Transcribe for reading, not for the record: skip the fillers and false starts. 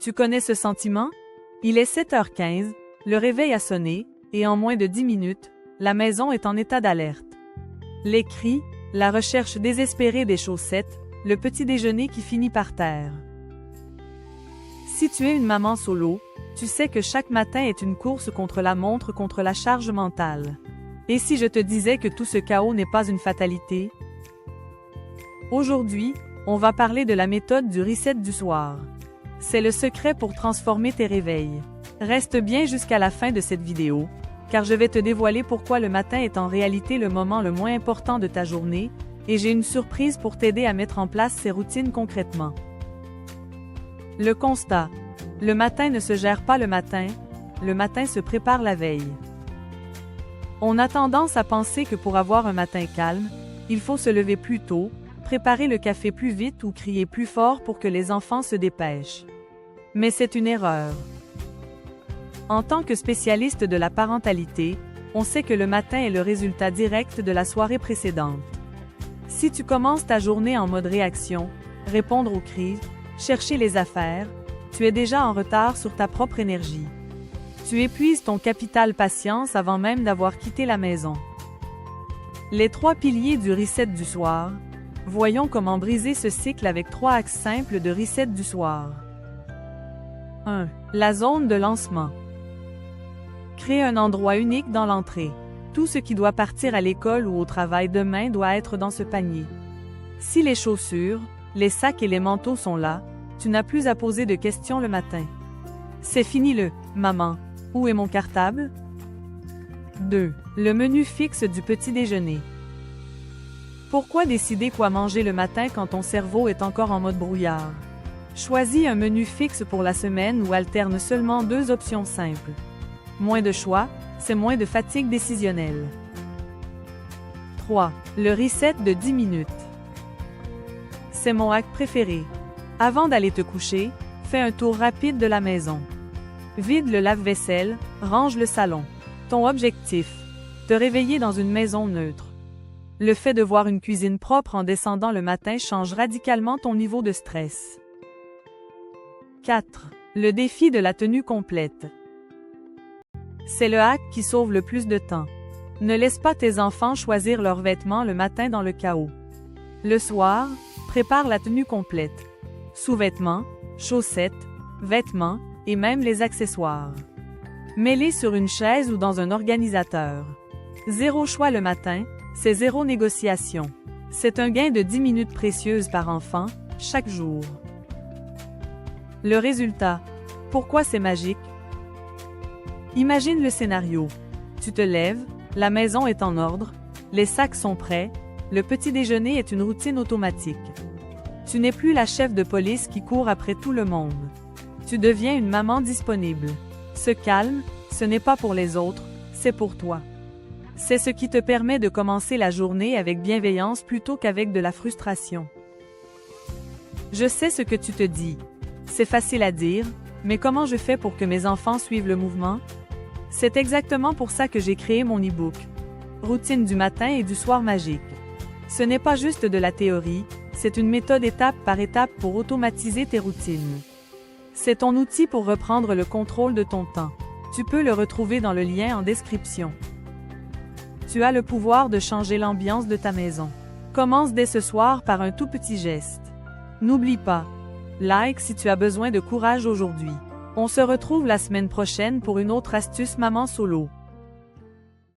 Tu connais ce sentiment? Il est 7h15, le réveil a sonné, et en moins de 10 minutes, la maison est en état d'alerte. Les cris, la recherche désespérée des chaussettes, le petit déjeuner qui finit par terre. Si tu es une maman solo, tu sais que chaque matin est une course contre la montre, contre la charge mentale. Et si je te disais que tout ce chaos n'est pas une fatalité? Aujourd'hui, on va parler de la méthode du reset du soir. C'est le secret pour transformer tes réveils. Reste bien jusqu'à la fin de cette vidéo, car je vais te dévoiler pourquoi le matin est en réalité le moment le moins important de ta journée, et j'ai une surprise pour t'aider à mettre en place ces routines concrètement. Le constat. Le matin ne se gère pas le matin se prépare la veille. On a tendance à penser que pour avoir un matin calme, il faut se lever plus tôt, préparer le café plus vite ou crier plus fort pour que les enfants se dépêchent. Mais c'est une erreur. En tant que spécialiste de la parentalité, on sait que le matin est le résultat direct de la soirée précédente. Si tu commences ta journée en mode réaction, répondre aux cris, chercher les affaires, tu es déjà en retard sur ta propre énergie. Tu épuises ton capital patience avant même d'avoir quitté la maison. Les 3 piliers du reset du soir. Voyons comment briser ce cycle avec 3 axes simples de reset du soir. 1. La zone de lancement. Crée un endroit unique dans l'entrée. Tout ce qui doit partir à l'école ou au travail demain doit être dans ce panier. Si les chaussures, les sacs et les manteaux sont là, tu n'as plus à poser de questions le matin. C'est fini le « Maman, où est mon cartable ?» 2. Le menu fixe du petit déjeuner. Pourquoi décider quoi manger le matin quand ton cerveau est encore en mode brouillard? Choisis un menu fixe pour la semaine ou alterne seulement 2 options simples. Moins de choix, c'est moins de fatigue décisionnelle. 3. Le reset de 10 minutes. C'est mon hack préféré. Avant d'aller te coucher, fais un tour rapide de la maison. Vide le lave-vaisselle, range le salon. Ton objectif, te réveiller dans une maison neutre. Le fait de voir une cuisine propre en descendant le matin change radicalement ton niveau de stress. 4. Le défi de la tenue complète. C'est le hack qui sauve le plus de temps. Ne laisse pas tes enfants choisir leurs vêtements le matin dans le chaos. Le soir, prépare la tenue complète. Sous-vêtements, chaussettes, vêtements, et même les accessoires. Mets-les sur une chaise ou dans un organisateur. 0 choix le matin, c'est 0 négociation. C'est un gain de 10 minutes précieuses par enfant, chaque jour. Le résultat. Pourquoi c'est magique? Imagine le scénario. Tu te lèves, la maison est en ordre, les sacs sont prêts, le petit déjeuner est une routine automatique. Tu n'es plus la chef de police qui court après tout le monde. Tu deviens une maman disponible. Ce calme, ce n'est pas pour les autres, c'est pour toi. C'est ce qui te permet de commencer la journée avec bienveillance plutôt qu'avec de la frustration. Je sais ce que tu te dis. C'est facile à dire, mais comment je fais pour que mes enfants suivent le mouvement? C'est exactement pour ça que j'ai créé mon e-book. Routine du matin et du soir magique. Ce n'est pas juste de la théorie, c'est une méthode étape par étape pour automatiser tes routines. C'est ton outil pour reprendre le contrôle de ton temps. Tu peux le retrouver dans le lien en description. Tu as le pouvoir de changer l'ambiance de ta maison. Commence dès ce soir par un tout petit geste. N'oublie pas, like si tu as besoin de courage aujourd'hui. On se retrouve la semaine prochaine pour une autre astuce maman solo.